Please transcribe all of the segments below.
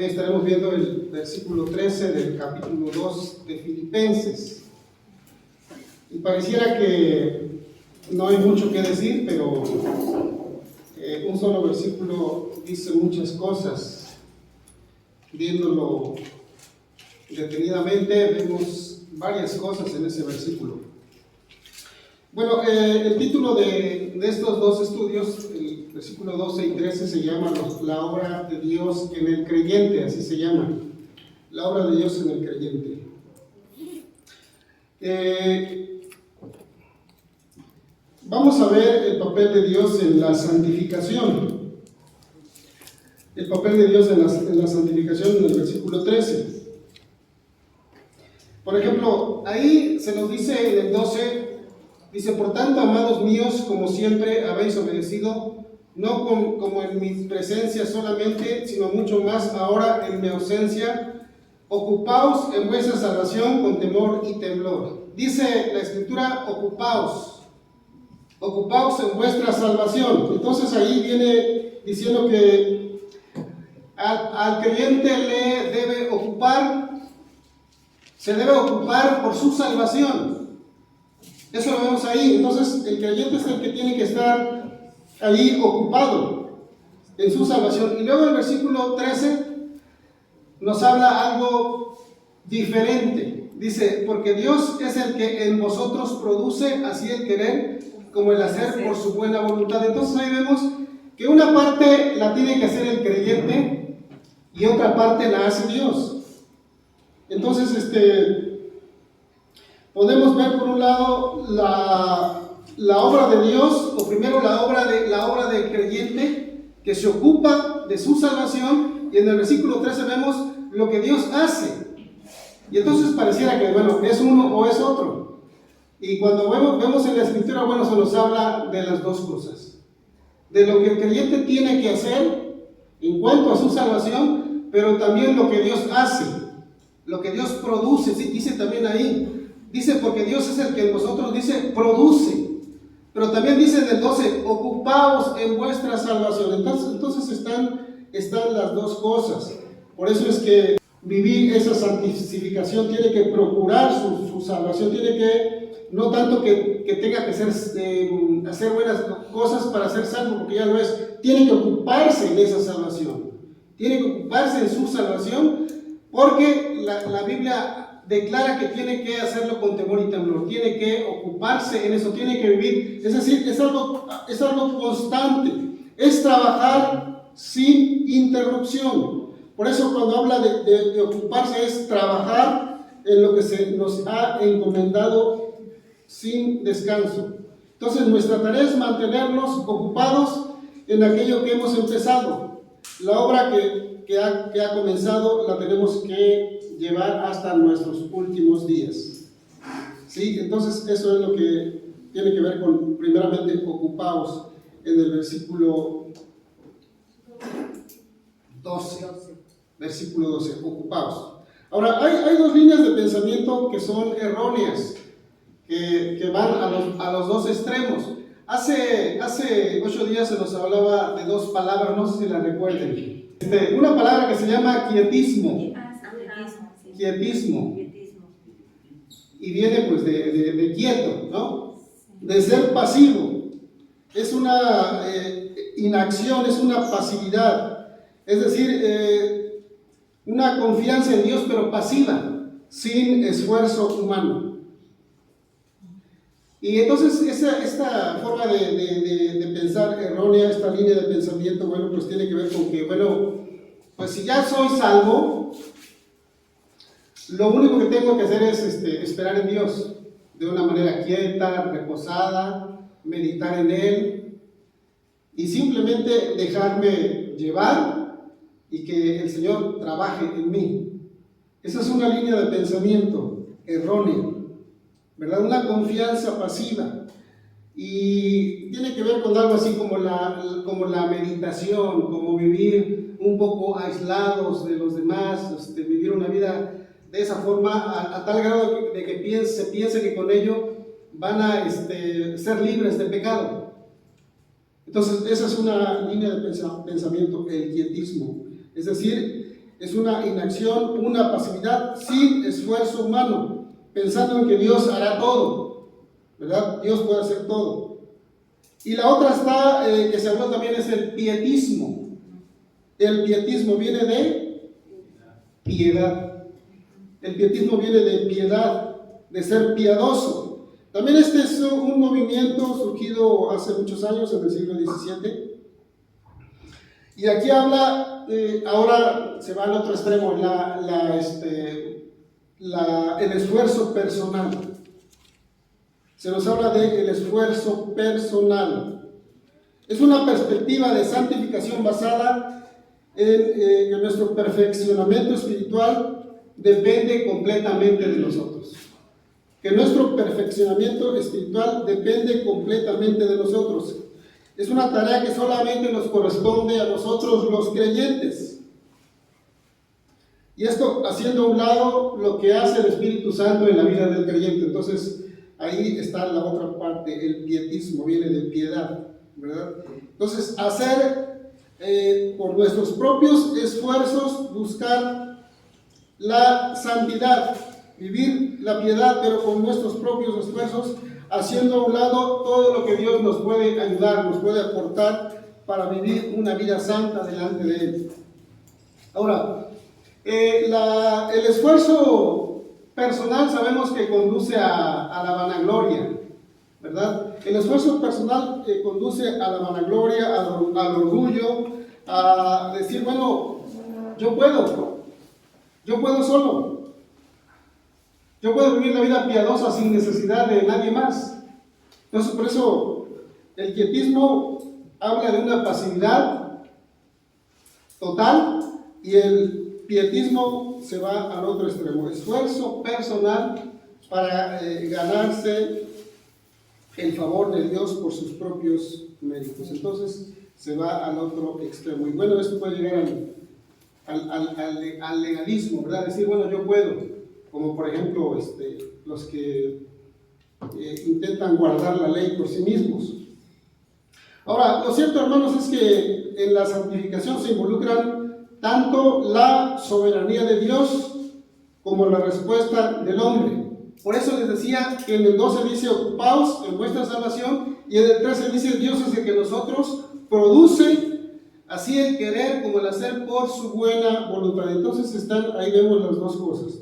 Hoy estaremos viendo el versículo 13 del capítulo 2 de Filipenses. Y pareciera que no hay mucho que decir, pero un solo versículo dice muchas cosas. Viéndolo detenidamente, vemos varias cosas en ese versículo. Bueno, el título de estos dos estudios, el versículo 12 y 13, se llama la obra de Dios en el creyente, así se llama, la obra de Dios en el creyente. Vamos a ver el papel de Dios en la santificación. El papel de Dios en la santificación en el versículo 13. Por ejemplo, ahí se nos dice en el 12, dice: por tanto, amados míos, como siempre habéis obedecido, no como en mi presencia solamente, sino mucho más ahora en mi ausencia, ocupaos en vuestra salvación con temor y temblor. Dice la Escritura: ocupaos en vuestra salvación. Entonces ahí viene diciendo que al creyente le debe ocupar, se debe ocupar por su salvación. Eso lo vemos ahí. Entonces el creyente es el que tiene que estar ahí ocupado en su salvación. Y luego el versículo 13 nos habla algo diferente. Dice: porque Dios es el que en vosotros produce así el querer como el hacer por su buena voluntad. Entonces ahí vemos que una parte la tiene que hacer el creyente y otra parte la hace Dios. Entonces podemos ver por un lado la obra de Dios, o primero la obra del creyente que se ocupa de su salvación, y en el versículo 13 vemos lo que Dios hace. Y entonces pareciera que, bueno, es uno o es otro. Y cuando vemos en la Escritura, bueno, se nos habla de las dos cosas. De lo que el creyente tiene que hacer en cuanto a su salvación, pero también lo que Dios hace, lo que Dios produce. Sí, dice también ahí, dice: porque Dios es el que en vosotros, dice, produce. Pero también dice en el 12: ocupaos en vuestra salvación. Entonces están las dos cosas. Por eso es que vivir esa santificación tiene que procurar su salvación, tiene que, no tanto que tenga que hacer buenas cosas para ser salvo, porque ya lo es, tiene que ocuparse en esa salvación, tiene que ocuparse en su salvación, porque la Biblia declara que tiene que hacerlo con temor y temblor, tiene que ocuparse en eso, tiene que vivir, es decir, es algo constante, es trabajar sin interrupción. Por eso cuando habla de ocuparse, es trabajar en lo que se nos ha encomendado sin descanso. Entonces nuestra tarea es mantenernos ocupados en aquello que hemos empezado. La obra que ha comenzado la tenemos que llevar hasta nuestros últimos días. ¿Sí? Entonces eso es lo que tiene que ver con, primeramente, ocupaos, en el versículo 12. Versículo 12, ocupaos. Ahora, hay dos líneas de pensamiento que son erróneas, que van a los dos extremos. Hace 8 días se nos hablaba de dos palabras, no sé si las recuerden. Una palabra que se llama quietismo. Quietismo. Y viene pues de quieto, ¿no? De ser pasivo. Es una inacción, es una pasividad. Es decir, una confianza en Dios, pero pasiva, sin esfuerzo humano. Y entonces esta forma de pensar errónea, esta línea de pensamiento, bueno, pues tiene que ver con que, bueno, pues si ya soy salvo, lo único que tengo que hacer es esperar en Dios, de una manera quieta, reposada, meditar en Él, y simplemente dejarme llevar, y que el Señor trabaje en mí. Esa es una línea de pensamiento errónea, ¿verdad? Una confianza pasiva. Y tiene que ver con algo así como la meditación, como vivir un poco aislados de los demás, vivir una vida de esa forma, a tal grado de que se piense que con ello van a ser libres de pecado. Entonces, esa es una línea de pensamiento, el quietismo. Es decir, es una inacción, una pasividad sin esfuerzo humano, pensando en que Dios hará todo, ¿verdad? Dios puede hacer todo. Y la otra está, que se habló también, es el pietismo. El pietismo viene de piedad. El pietismo viene de piedad, de ser piadoso. También este es un movimiento surgido hace muchos años, en el siglo XVII. Y aquí habla, ahora se va al otro extremo, el esfuerzo personal. Se nos habla del esfuerzo personal. Es una perspectiva de santificación basada en que nuestro perfeccionamiento espiritual depende completamente de nosotros. Que nuestro perfeccionamiento espiritual depende completamente de nosotros. Es una tarea que solamente nos corresponde a nosotros los creyentes. Y esto haciendo a un lado lo que hace el Espíritu Santo en la vida del creyente. Entonces, ahí está la otra parte, el pietismo, viene de piedad, ¿verdad? Entonces, hacer por nuestros propios esfuerzos, buscar la santidad, vivir la piedad, pero con nuestros propios esfuerzos, haciendo a un lado todo lo que Dios nos puede ayudar, nos puede aportar para vivir una vida santa delante de Él. Ahora, el esfuerzo personal sabemos que conduce a la vanagloria, ¿verdad? El esfuerzo personal conduce a la vanagloria, al orgullo, a decir, bueno, yo puedo solo. Yo puedo vivir la vida piadosa sin necesidad de nadie más. Entonces, por eso, el pietismo habla de una pasividad total y el pietismo se va al otro extremo. Esfuerzo personal para ganarse el favor de Dios por sus propios méritos. Entonces, se va al otro extremo. Y bueno, esto puede llegar al legalismo, ¿verdad? Decir, bueno, yo puedo. Como por ejemplo los que intentan guardar la ley por sí mismos. Ahora, lo cierto, hermanos, es que en la santificación se involucran tanto la soberanía de Dios como la respuesta del hombre. Por eso les decía que en el 12 dice, ocupaos en vuestra salvación, y en el 13 dice, Dios es el que nosotros produce así el querer como el hacer por su buena voluntad. Entonces ahí vemos las dos cosas.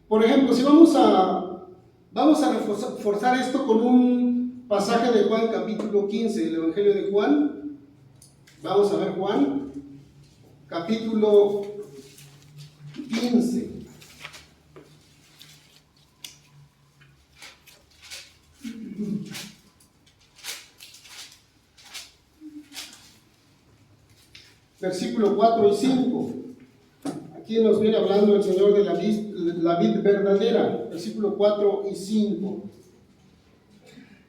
Por ejemplo, si vamos a reforzar esto con un pasaje de Juan capítulo 15, el Evangelio de Juan. Vamos a ver Juan, capítulo 15. Versículo 4 y 5. Aquí nos viene hablando el Señor de la vid verdadera, versículo 4 y 5.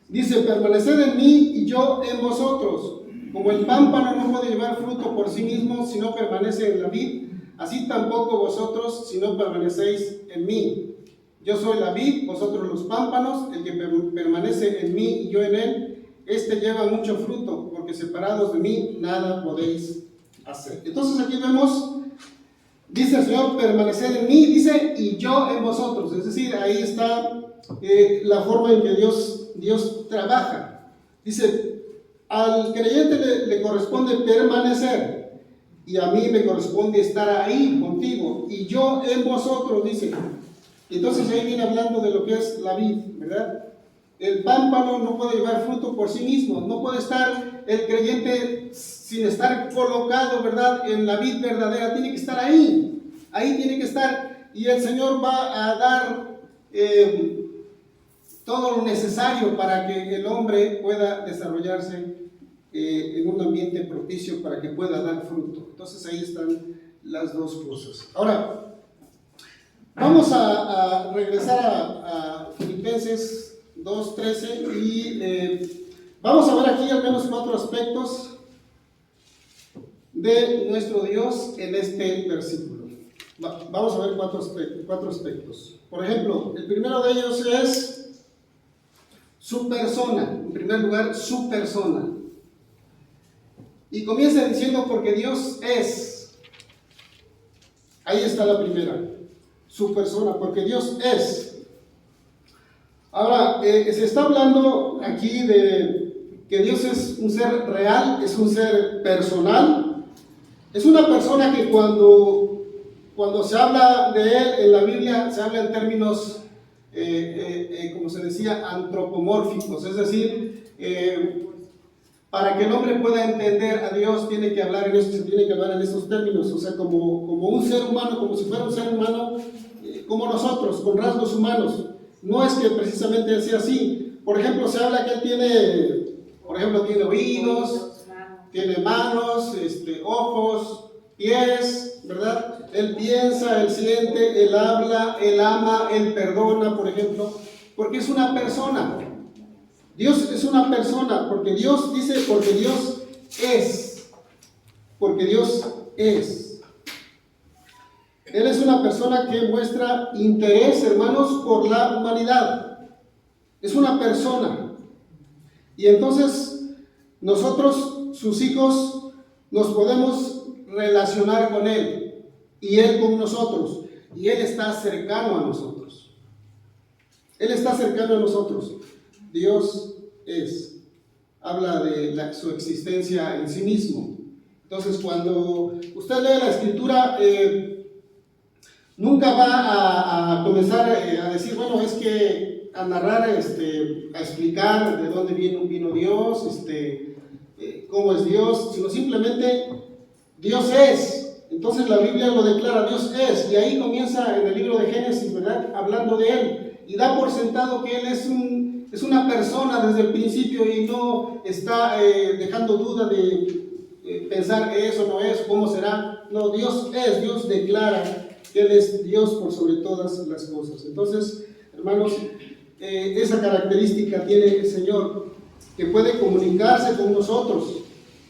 Dice, permaneced en mí y yo en vosotros. Como el pámpano no puede llevar fruto por sí mismo si no permanece en la vid, así tampoco vosotros si no permanecéis en mí. Yo soy la vid, vosotros los pámpanos. El que permanece en mí y yo en él, este lleva mucho fruto, porque separados de mí nada podéis hacer. Entonces aquí vemos, dice el Señor, permanecer en mí, dice, y yo en vosotros. Es decir, ahí está la forma en que Dios trabaja. Dice, al creyente le corresponde permanecer, y a mí me corresponde estar ahí contigo, y yo en vosotros, dice. Entonces ahí viene hablando de lo que es la vid, ¿verdad? El pámpano no puede llevar fruto por sí mismo, no puede estar el creyente sin estar colocado, ¿verdad?, en la vid verdadera. Tiene que estar ahí tiene que estar, y el Señor va a dar todo lo necesario para que el hombre pueda desarrollarse en un ambiente propicio para que pueda dar fruto. Entonces ahí están las dos cosas. Ahora, vamos a regresar a Filipenses 2:13 y vamos a ver aquí al menos 4 aspectos de nuestro Dios en este versículo. Vamos a ver 4 aspectos. Por ejemplo, el primero de ellos es su persona. En primer lugar, su persona. Y comienza diciendo, porque Dios es. Ahí está la primera, su persona, porque Dios es. Ahora, se está hablando aquí de que Dios es un ser real, es un ser personal, es una persona que cuando se habla de Él en la Biblia, se habla en términos, como se decía, antropomórficos, es decir, para que el hombre pueda entender a Dios, tiene que hablar en estos términos, o sea, como un ser humano, como si fuera un ser humano, como nosotros, con rasgos humanos. No es que precisamente sea así. Por ejemplo, se habla que Él tiene oídos, tiene manos, ojos, pies, ¿verdad? Él piensa, Él siente, Él habla, Él ama, Él perdona, por ejemplo, porque es una persona. Dios es una persona, porque Dios dice, porque Dios es. Porque Dios es. Él es una persona que muestra interés, hermanos, por la humanidad. Es una persona. Y entonces, nosotros, sus hijos, nos podemos relacionar con Él. Y Él con nosotros. Y Él está cercano a nosotros. Él está cercano a nosotros. Dios es. Habla de su existencia en sí mismo. Entonces, cuando usted lee la Escritura, nunca va a comenzar a decir, bueno, es que a narrar, a explicar de dónde vino Dios, cómo es Dios, sino simplemente Dios es. Entonces la Biblia lo declara, Dios es, y ahí comienza en el libro de Génesis, ¿verdad? Hablando de Él, y da por sentado que Él es una persona desde el principio y no está dejando duda de pensar eso no es, cómo será. No, Dios es, Dios declara que Él es Dios por sobre todas las cosas. Entonces, hermanos, esa característica tiene el Señor, que puede comunicarse con nosotros.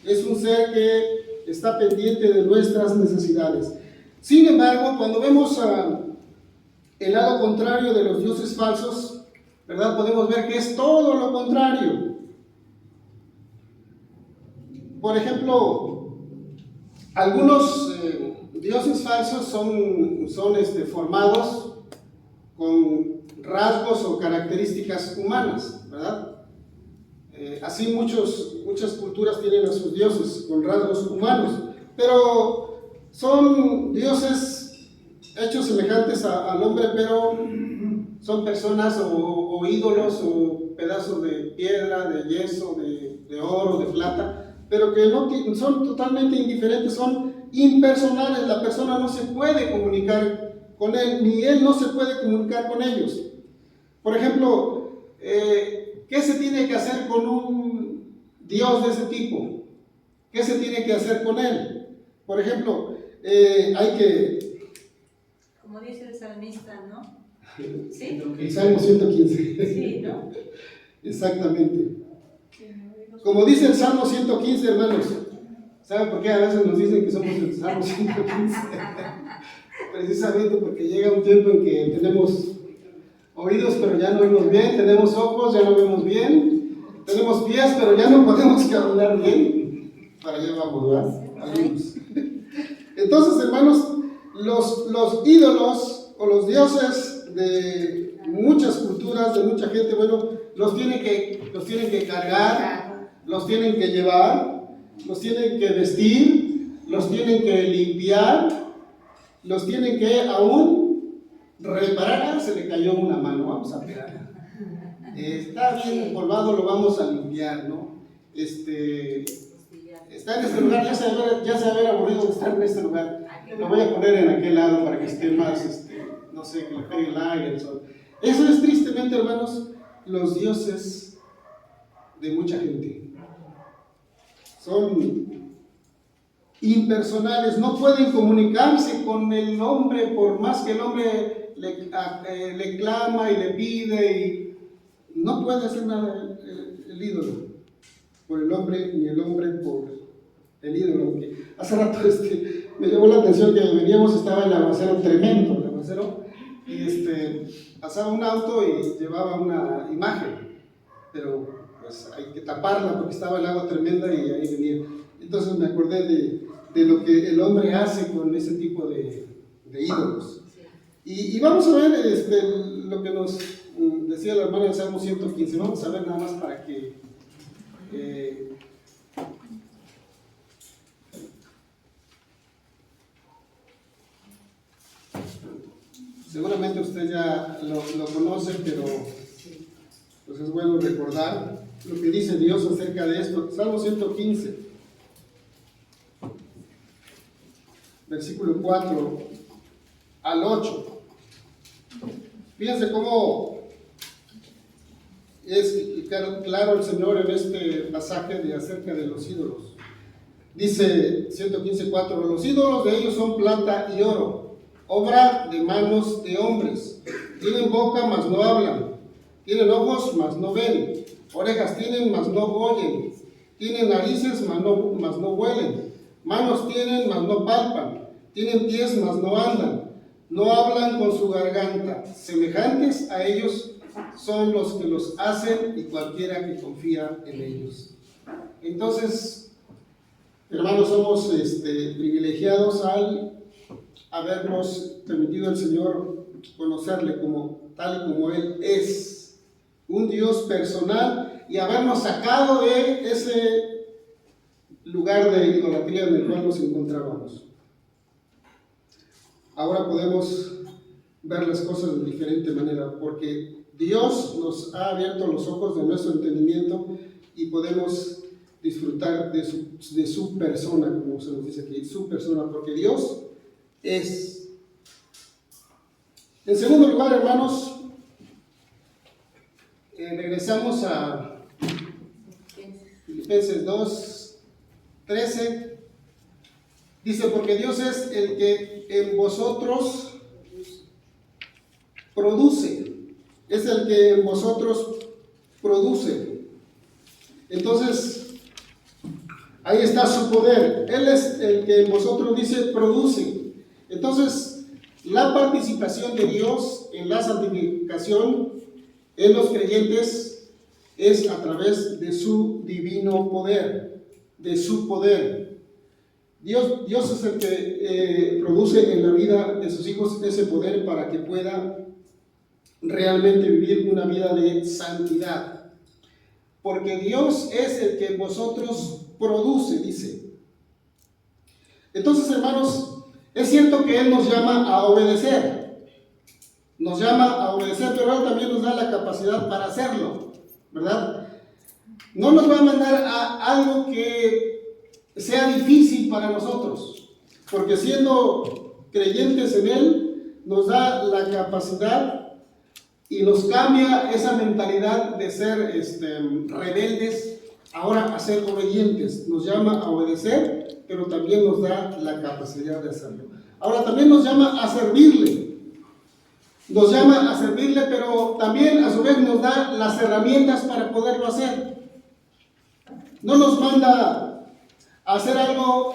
Es un ser que está pendiente de nuestras necesidades. Sin embargo, cuando vemos el lado contrario de los dioses falsos, ¿verdad? Podemos ver que es todo lo contrario. Por ejemplo, algunos dioses falsos son formados con rasgos o características humanas, ¿verdad? Así muchas culturas tienen a sus dioses con rasgos humanos, pero son dioses hechos semejantes al hombre, pero son personas o ídolos o pedazos de piedra, de yeso, de oro, de plata, pero que no son totalmente indiferentes, son impersonales. La persona no se puede comunicar con él, ni él no se puede comunicar con ellos. Por ejemplo, ¿qué se tiene que hacer con un Dios de ese tipo? ¿Qué se tiene que hacer con él? Por ejemplo, hay que... Como dice el salmista, ¿no? ¿Sí? El Salmo 115. Sí, ¿no? Exactamente. Como dice el Salmo 115, hermanos. ¿Saben por qué a veces nos dicen que somos el Salmo 115? Precisamente porque llega un tiempo en que tenemos oídos pero ya no oímos bien, tenemos ojos, ya no vemos bien, tenemos pies pero ya no podemos caminar bien. Para allá vamos, ¿verdad? Algunos. Entonces, hermanos, los ídolos o los dioses de muchas culturas, de mucha gente, bueno, los tienen que cargar, los tienen que llevar, los tienen que vestir, los tienen que limpiar, los tienen que aún reparar. Se le cayó una mano, vamos a pegar. Está bien empolvado, lo vamos a limpiar, ¿no? Está en este lugar, ya se haber aburrido de estar en este lugar. Lo voy a poner en aquel lado para que esté más, no sé, que le pegue el aire, el sol. Eso es tristemente, hermanos, los dioses de mucha gente. Son impersonales, no pueden comunicarse con el hombre, por más que el hombre le clama y le pide, y no puede hacer nada el ídolo por el hombre, ni el hombre por el ídolo. Aunque hace rato me llamó la atención que veníamos, estaba el aguacero tremendo, el aguacero, y pasaba un auto y llevaba una imagen, pero pues hay que taparla porque estaba el agua tremenda y ahí venía. Entonces me acordé de lo que el hombre hace con ese tipo de de ídolos. Y vamos a ver lo que nos decía la hermana del Salmo 115. Vamos a ver nada más para que seguramente usted ya lo conoce, pero pues es bueno recordar lo que dice Dios acerca de esto. Salmo 115, versículo 4 al 8. Fíjense cómo es claro el Señor en este pasaje de acerca de los ídolos. Dice 115:4: los ídolos de ellos son plata y oro, obra de manos de hombres. Tienen boca, mas no hablan. Tienen ojos, mas no ven. Orejas tienen, mas no oyen. Tienen narices, mas no huelen. Manos tienen, mas no palpan. Tienen pies, mas no andan. No hablan con su garganta. Semejantes a ellos son los que los hacen y cualquiera que confía en ellos. Entonces, hermanos, somos privilegiados al habernos permitido al Señor conocerle como tal y como Él es, un Dios personal, y habernos sacado de ese lugar de idolatría en el cual nos encontrábamos. Ahora podemos ver las cosas de diferente manera, porque Dios nos ha abierto los ojos de nuestro entendimiento y podemos disfrutar de su persona, como se nos dice aquí, su persona, porque Dios es. En segundo lugar, hermanos, regresamos a Filipenses 2:13. Dice: porque Dios es el que en vosotros produce. Es el que en vosotros produce. Entonces, ahí está su poder. Él es el que en vosotros, dice, produce. Entonces, la participación de Dios en la santificación en los creyentes es a través de su divino poder, de su poder. Dios es el que produce en la vida de sus hijos ese poder para que pueda realmente vivir una vida de santidad. Porque Dios es el que en vosotros produce, dice. Entonces, hermanos, es cierto que Él nos llama a obedecer. Nos llama a obedecer, pero Él también nos da la capacidad para hacerlo, ¿verdad? No nos va a mandar a algo que sea difícil para nosotros, porque siendo creyentes en Él, nos da la capacidad y nos cambia esa mentalidad de ser rebeldes, ahora a ser obedientes. Nos llama a obedecer, pero también nos da la capacidad de hacerlo. Ahora también nos llama a servirle. Nos llama a servirle, pero también a su vez nos da las herramientas para poderlo hacer. No nos manda a hacer algo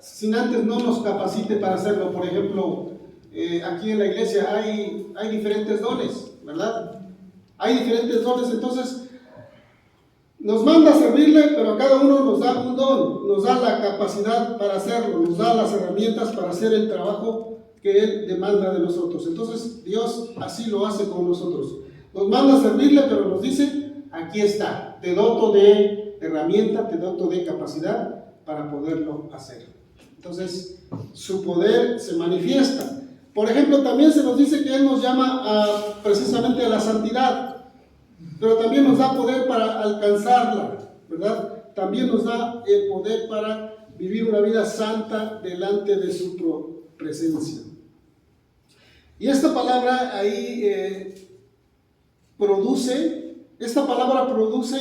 sin antes no nos capacite para hacerlo. Por ejemplo, aquí en la iglesia hay diferentes dones, ¿verdad? Hay diferentes dones, entonces nos manda a servirle, pero a cada uno nos da un don, nos da la capacidad para hacerlo, nos da las herramientas para hacer el trabajo que Él demanda de nosotros. Entonces Dios así lo hace con nosotros. Nos manda a servirle, pero nos dice: aquí está, te doto de herramienta, te doto de capacidad para poderlo hacer. Entonces su poder se manifiesta. Por ejemplo, también se nos dice que Él nos llama precisamente a la santidad, pero también nos da poder para alcanzarla, ¿verdad? También nos da el poder para vivir una vida santa delante de su presencia. Y esta palabra ahí produce, esta palabra produce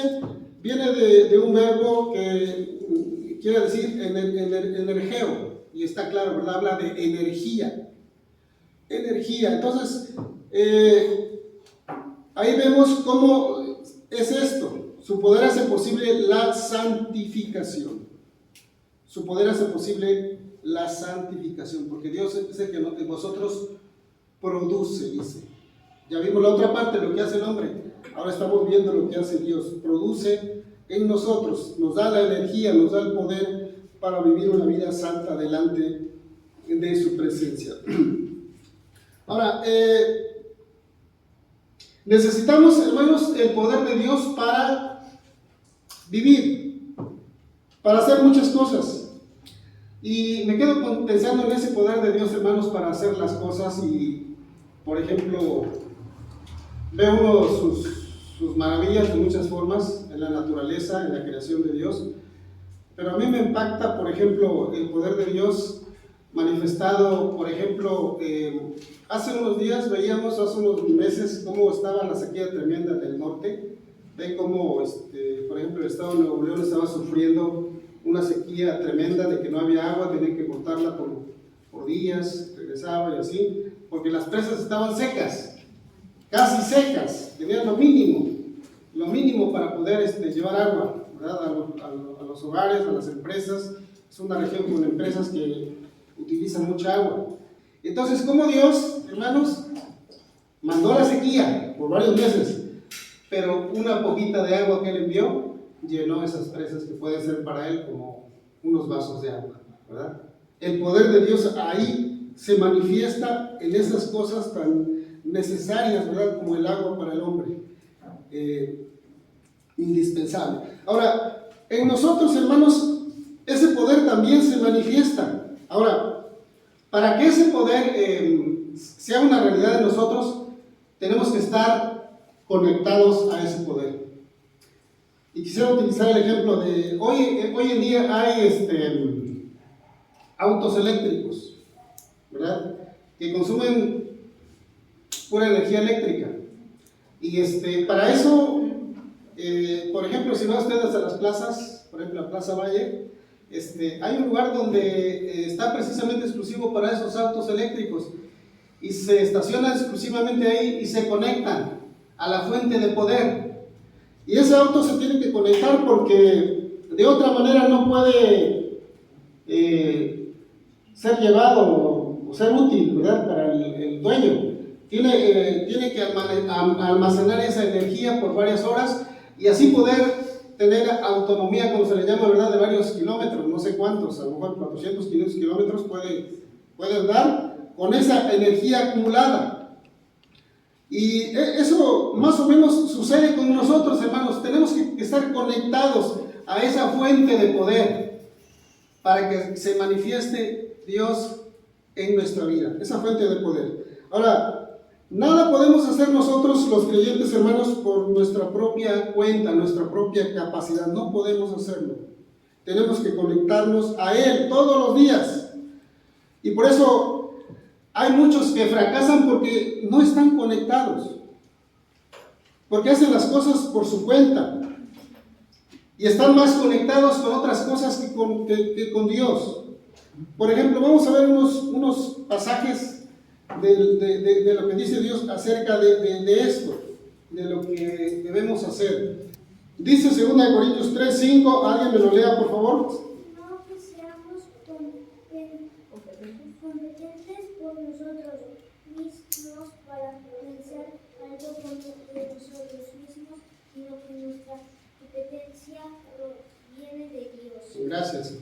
viene de un verbo que quiere decir energeo, y está claro, ¿verdad? Habla de energía. Entonces, ahí vemos cómo es esto. Su poder hace posible la santificación. Su poder hace posible la santificación, porque Dios es el que en vosotros produce, dice. Ya vimos la otra parte, lo que hace el hombre. Ahora estamos viendo lo que hace Dios. Produce en nosotros, nos da la energía, nos da el poder para vivir una vida santa delante de su presencia. Ahora, necesitamos, hermanos, el poder de Dios para vivir, para hacer muchas cosas. Y me quedo pensando en ese poder de Dios, hermanos, para hacer las cosas. Y, por ejemplo, veo uno sus maravillas de muchas formas en la naturaleza, en la creación de Dios. Pero a mí me impacta, por ejemplo, el poder de Dios manifestado, por ejemplo, hace unos días veíamos, hace unos meses, cómo estaba la sequía tremenda del norte. Ven cómo, por ejemplo, el estado de Nuevo León estaba sufriendo una sequía tremenda de que no había agua, tenían que cortarla por días, regresaba y así, porque las presas estaban secas, casi secas, tenían lo mínimo para poder llevar agua, ¿verdad? A los hogares, a las empresas. Es una región con empresas que utilizan mucha agua. Entonces, como Dios, hermanos, mandó la sequía por varios meses, pero una poquita de agua que Él envió llenó esas presas que pueden ser para Él como unos vasos de agua, ¿verdad? El poder de Dios ahí se manifiesta en esas cosas tan necesarias, ¿verdad? Como el agua para el hombre, indispensable. Ahora, en nosotros, hermanos, ese poder también se manifiesta. Ahora, para que ese poder sea una realidad en nosotros, tenemos que estar conectados a ese poder. Y quisiera utilizar el ejemplo de hoy en día hay autos eléctricos, ¿verdad? Que consumen pura energía eléctrica. Y para eso, por ejemplo, si van ustedes a las plazas, por ejemplo la Plaza Valle, hay un lugar donde está precisamente exclusivo para esos autos eléctricos y se estacionan exclusivamente ahí y se conectan a la fuente de poder. Y ese auto se tiene que conectar porque de otra manera no puede ser llevado o ser útil, ¿verdad? Para el dueño. Tiene que almacenar esa energía por varias horas y así poder tener autonomía, como se le llama, ¿verdad? De varios kilómetros, no sé cuántos, a lo mejor 400, 500 kilómetros puede dar con esa energía acumulada. Y eso más o menos sucede con nosotros, hermanos. Tenemos que estar conectados a esa fuente de poder para que se manifieste Dios en nuestra vida, esa fuente de poder. Ahora, nada podemos hacer nosotros los creyentes, hermanos, por nuestra propia cuenta, nuestra propia capacidad. No podemos hacerlo. Tenemos que conectarnos a Él todos los días. Y por eso hay muchos que fracasan porque no están conectados, porque hacen las cosas por su cuenta y están más conectados con otras cosas que con Dios. Por ejemplo, vamos a ver unos pasajes de lo que dice Dios acerca de esto, de lo que debemos hacer. Dice 2 Corintios 3:5, alguien me lo lea, por favor. Competentes por nosotros mismos para pensar algo de nosotros mismos, sino que nuestra competencia proviene de Dios. Gracias.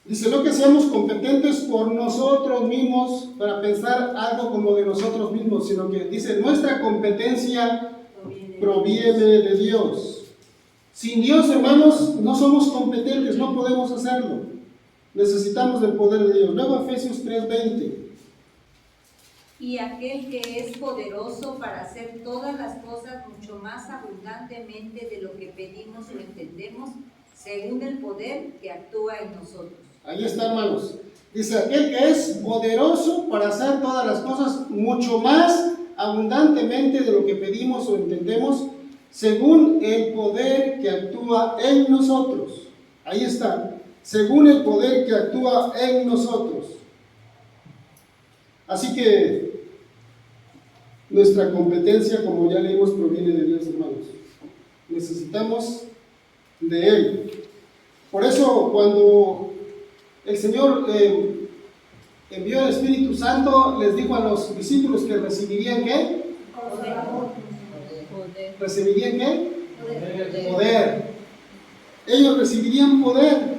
Dice, no que seamos competentes por nosotros mismos para pensar algo como de nosotros mismos, sino que dice, nuestra competencia proviene de Dios. Sin Dios, hermanos, no somos competentes, no podemos hacerlo. Necesitamos del poder de Dios. Luego Efesios 3:20. Y aquel que es poderoso para hacer todas las cosas mucho más abundantemente de lo que pedimos o entendemos, según el poder que actúa en nosotros. Ahí está, hermanos. Dice, aquel que es poderoso para hacer todas las cosas mucho más abundantemente de lo que pedimos o entendemos, según el poder que actúa en nosotros. Ahí está. Según el poder que actúa en nosotros. Así que nuestra competencia, como ya leímos, proviene de Dios, hermanos. Necesitamos de Él. Por eso, cuando el Señor envió el Espíritu Santo, les dijo a los discípulos que recibirían ¿qué? Poder. ¿Recibirían qué? Poder. Ellos recibirían poder.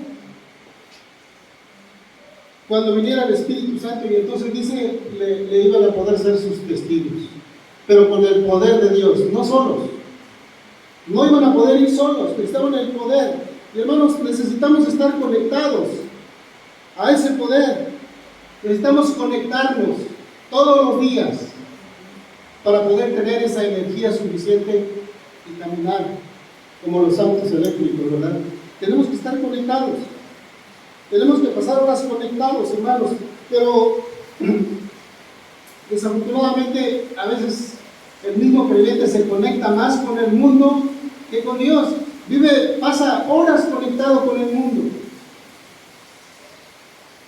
cuando viniera el Espíritu Santo, y entonces dice, le iban a poder ser sus testigos, pero con el poder de Dios, no solos. No iban a poder ir solos, necesitaban el poder. Y hermanos, necesitamos estar conectados a ese poder. Necesitamos conectarnos todos los días para poder tener esa energía suficiente y caminar como los autos eléctricos, ¿verdad? Tenemos que estar conectados. Tenemos que pasar horas conectados, hermanos. Pero desafortunadamente a veces el mismo creyente se conecta más con el mundo que con Dios. Pasa horas conectado con el mundo.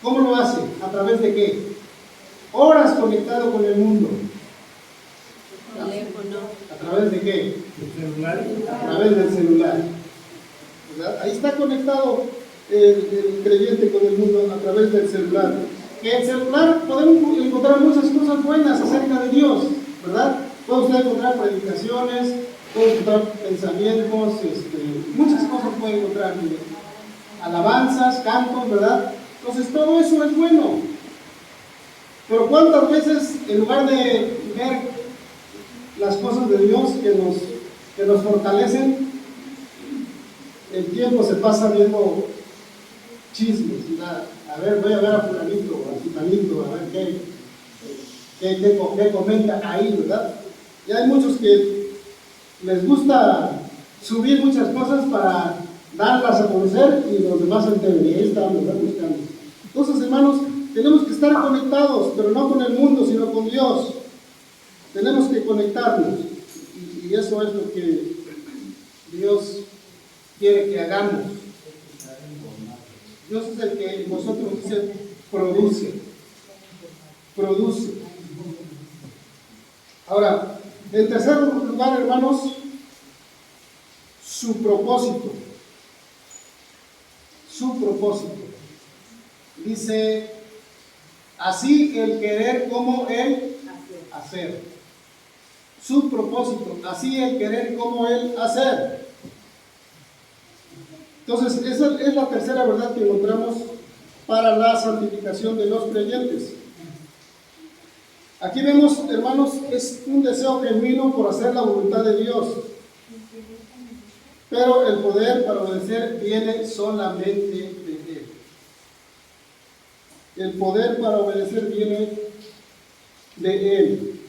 ¿Cómo lo hace? ¿A través de qué? Horas conectado con el mundo. ¿A través de qué? ¿El celular? A través del celular. ¿Verdad? Ahí está conectado el creyente con el mundo, a través del celular. Que el celular podemos encontrar muchas cosas buenas acerca de Dios, ¿verdad? Puede usted encontrar predicaciones, puede encontrar pensamientos, muchas cosas puede encontrar, alabanzas, cantos, ¿verdad? Entonces todo eso es bueno. Pero ¿cuántas veces en lugar de ver las cosas de Dios que nos fortalecen, el tiempo se pasa viendo chismes? A ver, voy a ver a fulanito o a gitanito, a ver qué comenta ahí, ¿verdad? Y hay muchos que les gusta subir muchas cosas para darlas a conocer y los demás se enteren. Y ahí están, ¿verdad? Buscando. Entonces, hermanos, tenemos que estar conectados, pero no con el mundo, sino con Dios. Tenemos que conectarnos. Y eso es lo que Dios quiere que hagamos. Dios es el que nosotros dice produce. Ahora, en tercer lugar, hermanos, su propósito. Dice, así el querer como el hacer. Su propósito, así el querer como el hacer. Entonces, esa es la tercera verdad que encontramos para la santificación de los creyentes. Aquí vemos, hermanos, es un deseo genuino por hacer la voluntad de Dios. Pero el poder para obedecer viene solamente de Él. El poder para obedecer viene de Él.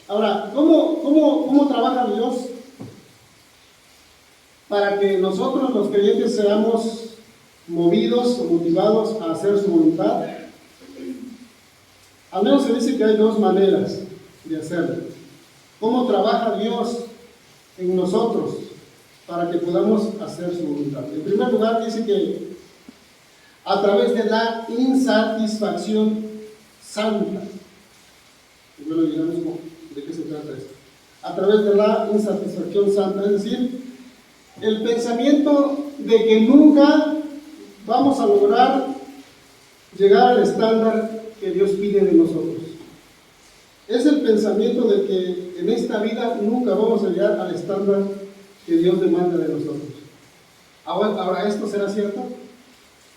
Ahora, ¿cómo trabaja Dios para que nosotros los creyentes seamos movidos o motivados a hacer su voluntad? Al menos se dice que hay dos maneras de hacerlo. ¿Cómo trabaja Dios en nosotros para que podamos hacer su voluntad? En primer lugar, dice que a través de la insatisfacción santa. Primero digamos de qué se trata esto. A través de la insatisfacción santa, es decir, el pensamiento de que nunca vamos a lograr llegar al estándar que Dios pide de nosotros. Es el pensamiento de que en esta vida nunca vamos a llegar al estándar que Dios demanda de nosotros. Ahora, ¿esto será cierto?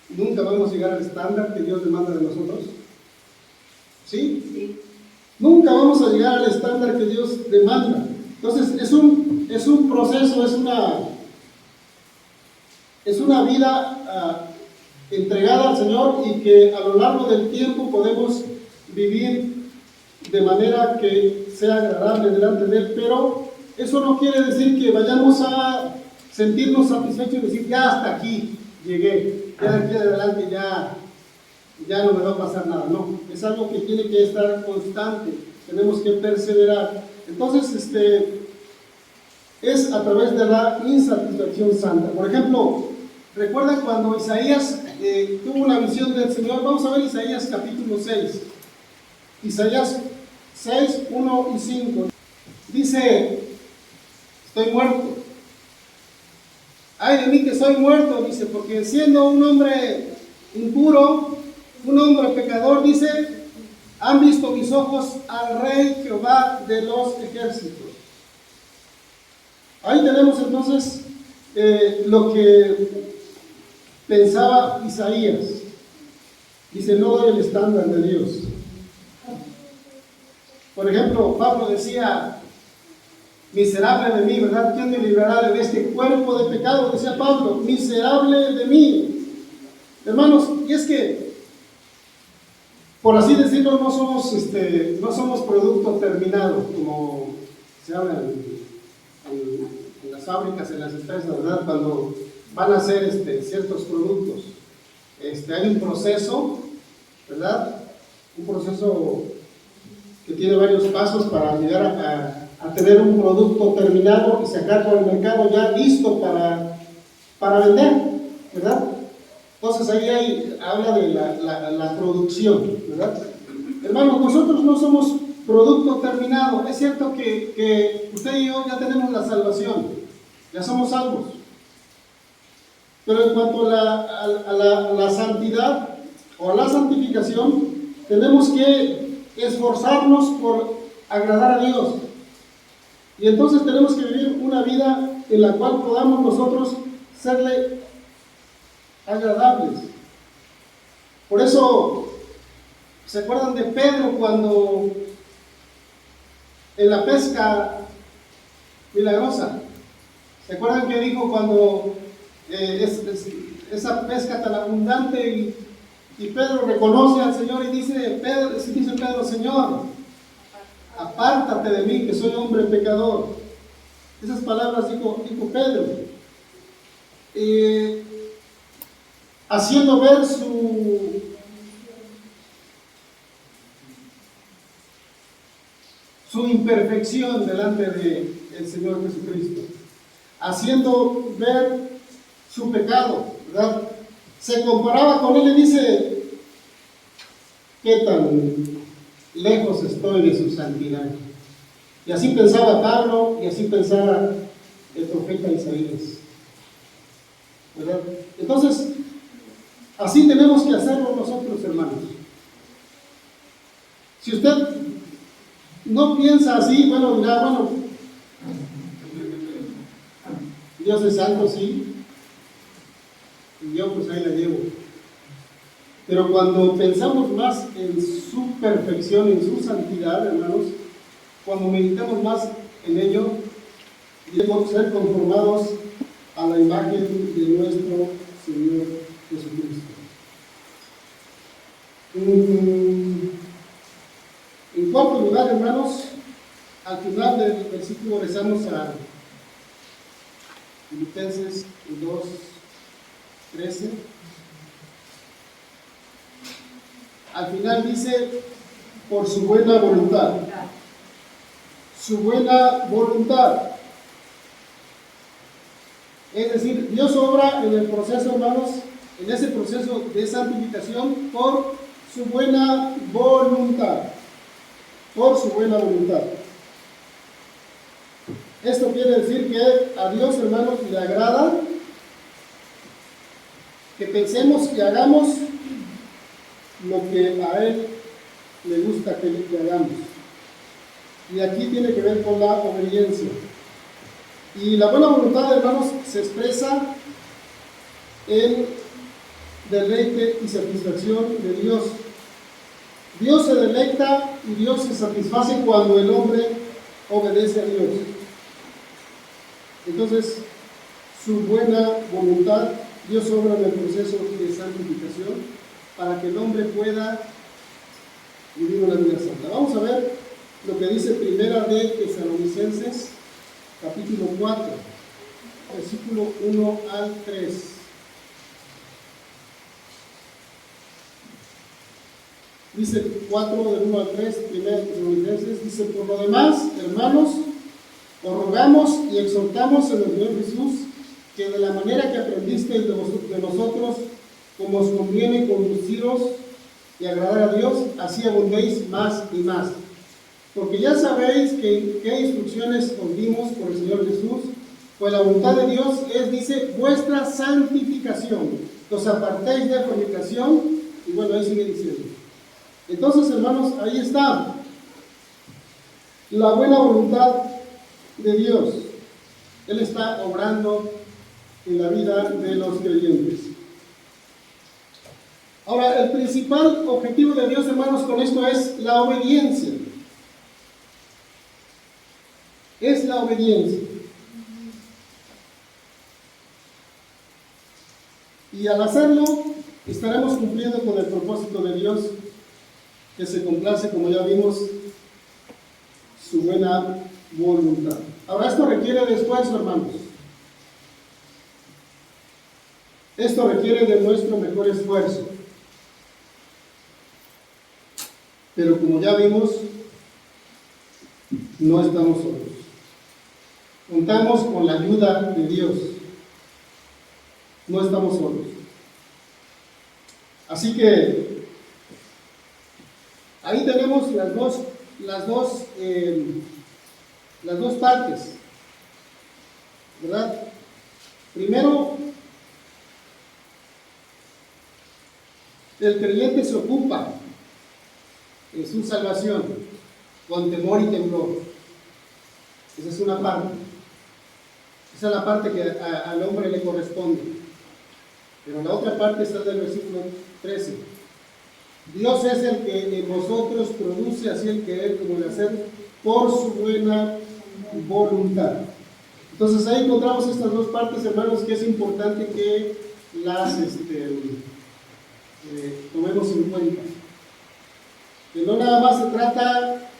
¿Nunca vamos a llegar al estándar que Dios demanda de nosotros? ¿Sí? Sí. Nunca vamos a llegar al estándar que Dios demanda. Entonces, es un proceso, es una vida entregada al Señor, y que a lo largo del tiempo podemos vivir de manera que sea agradable delante de Él, pero eso no quiere decir que vayamos a sentirnos satisfechos y decir, ya hasta aquí llegué, ya de aquí adelante ya no me va a pasar nada. No, es algo que tiene que estar constante, tenemos que perseverar. Entonces, es a través de la insatisfacción santa. Por ejemplo, ¿recuerdan cuando Isaías tuvo una visión del Señor? Vamos a ver Isaías capítulo 6. Isaías 6, 1 y 5. Dice, estoy muerto. Ay de mí que soy muerto, dice, porque siendo un hombre impuro, un hombre pecador, dice, han visto mis ojos al Rey Jehová de los ejércitos. Ahí tenemos entonces lo que pensaba Isaías. Dice, no doy el estándar de Dios. Por ejemplo, Pablo decía, miserable de mí, ¿verdad? ¿Quién me librará de este cuerpo de pecado? Decía Pablo, miserable de mí. Hermanos, y es que, por así decirlo, no somos producto terminado, como se habla en las fábricas, en las empresas, ¿verdad? Cuando van a hacer ciertos productos. Hay un proceso, ¿verdad? Un proceso que tiene varios pasos para llegar a tener un producto terminado y sacarlo al mercado ya listo para vender, ¿verdad? Entonces ahí habla de la producción, ¿verdad? Hermanos, nosotros no somos producto terminado. Es cierto que usted y yo ya tenemos la salvación, ya somos salvos. Pero en cuanto a la santidad o a la santificación, tenemos que esforzarnos por agradar a Dios. Y entonces tenemos que vivir una vida en la cual podamos nosotros serle agradables. Por eso, ¿se acuerdan de Pedro cuando en la pesca milagrosa? ¿Se acuerdan que dijo cuando esa pesca tan abundante y Pedro reconoce al Señor y dice Pedro, Señor, apártate de mí que soy hombre pecador? Esas palabras dijo Pedro, haciendo ver su imperfección delante del Señor Jesucristo, haciendo ver su pecado, ¿verdad? Se comparaba con él y dice, ¿qué tan lejos estoy de su santidad? Y así pensaba Pablo, y así pensaba el profeta Isaías, ¿verdad? Entonces, así tenemos que hacerlo nosotros, hermanos. Si usted no piensa así, bueno, dirá, Dios es santo, sí, y yo pues ahí la llevo. Pero cuando pensamos más en su perfección, en su santidad, hermanos, cuando meditamos más en ello, debemos ser conformados a la imagen de nuestro Señor Jesucristo. En cuarto lugar, hermanos, al final del versículo rezamos a Filipenses 2:13. Al final dice, por su buena voluntad. Su buena voluntad. Es decir, Dios obra en el proceso, hermanos, en ese proceso de santificación por su buena voluntad. Por su buena voluntad. Esto quiere decir que a Dios, hermanos, le agrada que pensemos y hagamos lo que a Él le gusta que hagamos. Y aquí tiene que ver con la obediencia. Y la buena voluntad, hermanos, se expresa en deleite y satisfacción de Dios. Dios se deleita y Dios se satisface cuando el hombre obedece a Dios. Entonces, su buena voluntad, Dios obra en el proceso de santificación para que el hombre pueda vivir una vida santa. Vamos a ver lo que dice Primera de Tesalonicenses, capítulo 4, versículo 1 al 3. Dice 4 del 1 al 3, Primera de Tesalonicenses, dice, por lo demás, hermanos, os rogamos y exhortamos en el Señor Jesús que de la manera que aprendisteis de nosotros, como os conviene conduciros y agradar a Dios, así abundéis más y más. Porque ya sabéis qué instrucciones os dimos por el Señor Jesús, pues la voluntad de Dios es, dice, vuestra santificación, que os apartéis de fornicación, y bueno, ahí sigue diciendo. Entonces, hermanos, ahí está la buena voluntad de Dios. Él está obrando en la vida de los creyentes. Ahora, el principal objetivo de Dios, hermanos, con esto es la obediencia. Es la obediencia. Y al hacerlo, estaremos cumpliendo con el propósito de Dios, que se complace, como ya vimos, su buena voluntad. Ahora, esto requiere de esfuerzo, hermanos. Esto requiere de nuestro mejor esfuerzo. Pero como ya vimos, no estamos solos. Contamos con la ayuda de Dios. No estamos solos. Así que ahí tenemos las dos partes, ¿verdad? Primero, el creyente se ocupa en su salvación con temor y temblor. Esa es una parte. Esa es la parte que al hombre le corresponde. Pero la otra parte está del versículo 13. Dios es el que en vosotros produce así el querer como el hacer por su buena voluntad. Entonces ahí encontramos estas dos partes, hermanos, que es importante que las tomemos en cuenta. Que no nada más se trata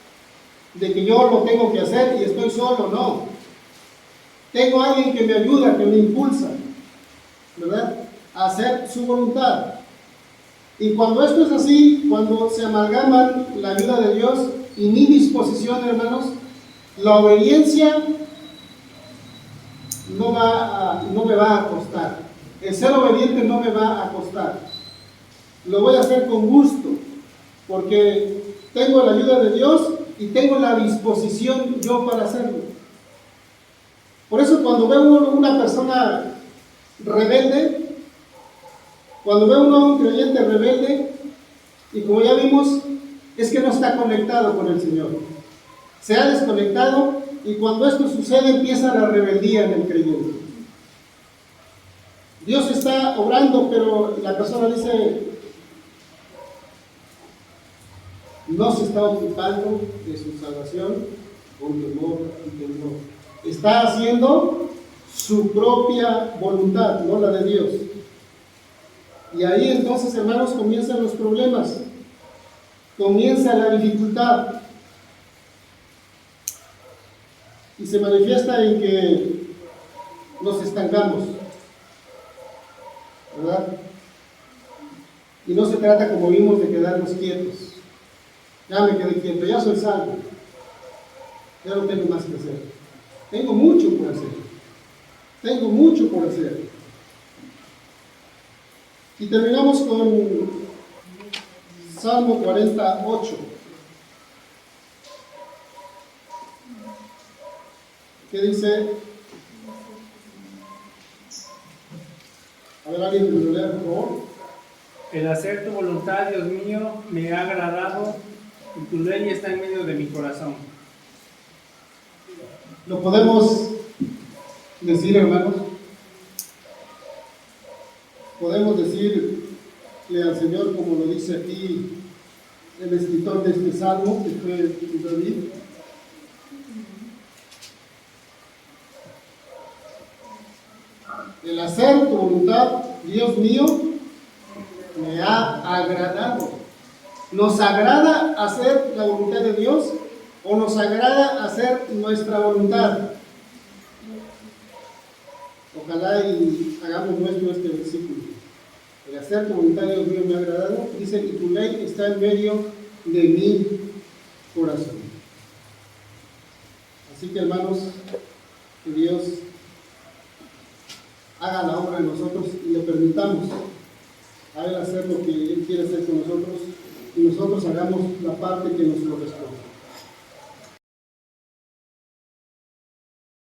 de que yo lo tengo que hacer y estoy solo, no. Tengo a alguien que me ayuda, que me impulsa, ¿verdad?, a hacer su voluntad. Y cuando esto es así, cuando se amalgaman la ayuda de Dios y mi disposición, hermanos, la obediencia no me va a costar. El ser obediente no me va a costar. Lo voy a hacer con gusto, porque tengo la ayuda de Dios y tengo la disposición yo para hacerlo. Por eso cuando veo una persona rebelde, cuando veo un creyente rebelde, y como ya vimos, es que no está conectado con el Señor. Se ha desconectado, y cuando esto sucede empieza la rebeldía en el creyente. Dios está obrando, pero la persona dice, no se está ocupando de su salvación con temor y temor. Está haciendo su propia voluntad, no la de Dios. Y ahí entonces, hermanos, comienzan los problemas, comienza la dificultad, y se manifiesta en que nos estancamos, ¿verdad? Y no se trata, como vimos, de quedarnos quietos. Ya me quedé quieto, ya soy salvo, ya no tengo más que hacer. Tengo mucho por hacer, tengo mucho por hacer. Y terminamos con Salmo 48, que dice, a ver, alguien me lo lea, por favor. El hacer tu voluntad, Dios mío, me ha agradado, y tu ley está en medio de mi corazón. Lo podemos decir, hermanos. Podemos decirle al Señor, como lo dice aquí el escritor de este salmo, que fue David. El hacer tu voluntad, Dios mío, me ha agradado. ¿Nos agrada hacer la voluntad de Dios o nos agrada hacer nuestra voluntad? Ojalá y hagamos nuestro este versículo. El hacer tu voluntad, Dios mío, me ha agradado. Dice, y tu ley está en medio de mi corazón. Así que, hermanos, que Dios haga la obra en nosotros y le permitamos a Él hacer lo que Él quiere hacer con nosotros, y nosotros hagamos la parte que nos corresponde.